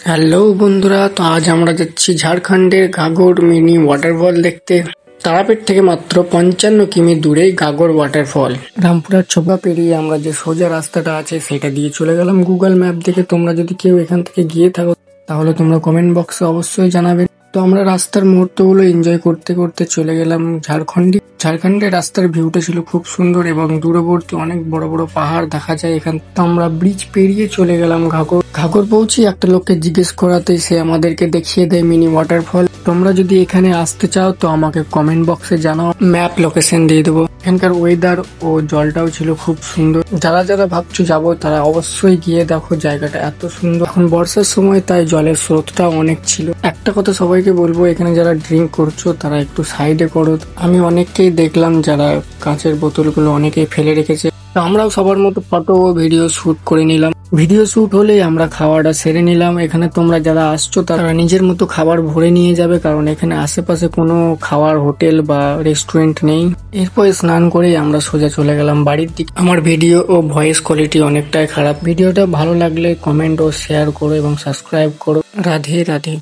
Hello বন্ধুরা, তো আজ আমরা যাচ্ছি ঝাড়খণ্ডের ঘাঘর মিনি ওয়াটারফল দেখতে। তারাপীঠ থেকে মাত্র 55 কিমি দূরেই ঘাঘর ওয়াটারফল। রামপুরার ছোপা পেরিয়ে আমরা যে সোজা রাস্তাটা আছে সেটা দিয়ে চলে গেলাম গুগল ম্যাপ দেখে। তোমরা যদি কেউ এখান থেকে গিয়ে থাকো তাহলে তোমরা কমেন্ট বক্সে অবশ্যই জানাবে। তো আমরা রাস্তার মুহূর্তগুলো এনজয় করতে করতে চলে গেলাম ঝাড়খণ্ডের রাস্তার ভিউটা ছিল খুব সুন্দর এবং দূরবর্তী অনেক বড় বড় পাহাড় দেখা যায় এখান। তো আমরা ব্রিজ পেরিয়ে চলে গেলাম ঘাঘর পৌঁছে একটা লোককে জিজ্ঞেস করাতে সে আমাদেরকে দেখিয়ে দেয় মিনি ওয়াটারফল। তোমরা যদি এখানে আসতে চাও তো আমাকে কমেন্ট বক্সে জানাও, ম্যাপ লোকেশন দিয়ে দেবো। এখানকার ওয়েদার ও জলটাও ছিল খুব সুন্দর। যারা যারা ভাবছো যাবো তারা অবশ্যই গিয়ে দেখো, জায়গাটা এত সুন্দর। এখন বর্ষার সময় তাই জলের স্রোতটা অনেক ছিল। একটা কথা সবাইকে বলবো, এখানে যারা ড্রিঙ্ক করছো তারা একটু সাইডে করো। আমি অনেককেই দেখলাম যারা কাঁচের বোতলগুলো অনেকেই ফেলে রেখেছে। তো আমরাও সবার মতো ফটো ও ভিডিও শুট করে নিলাম। ভিডিও শুট হলেই আমরা খাওয়াটা সেরে নিলাম। এখানে তোমরা যারা আসছো তারা নিজের মতো খাবার ভরে নিয়ে যাবে, কারণ এখানে আশেপাশে কোনো খাওয়ার হোটেল বা রেস্টুরেন্ট নেই। এরপর স্নান করেই আমরা সোজা চলে গেলাম বাড়ির দিকে। আমার ভিডিও ও ভয়েস কোয়ালিটি অনেকটাই খারাপ। ভিডিওটা ভালো লাগলে কমেন্ট ও শেয়ার করো এবং সাবস্ক্রাইব করো। রাধে রাধে।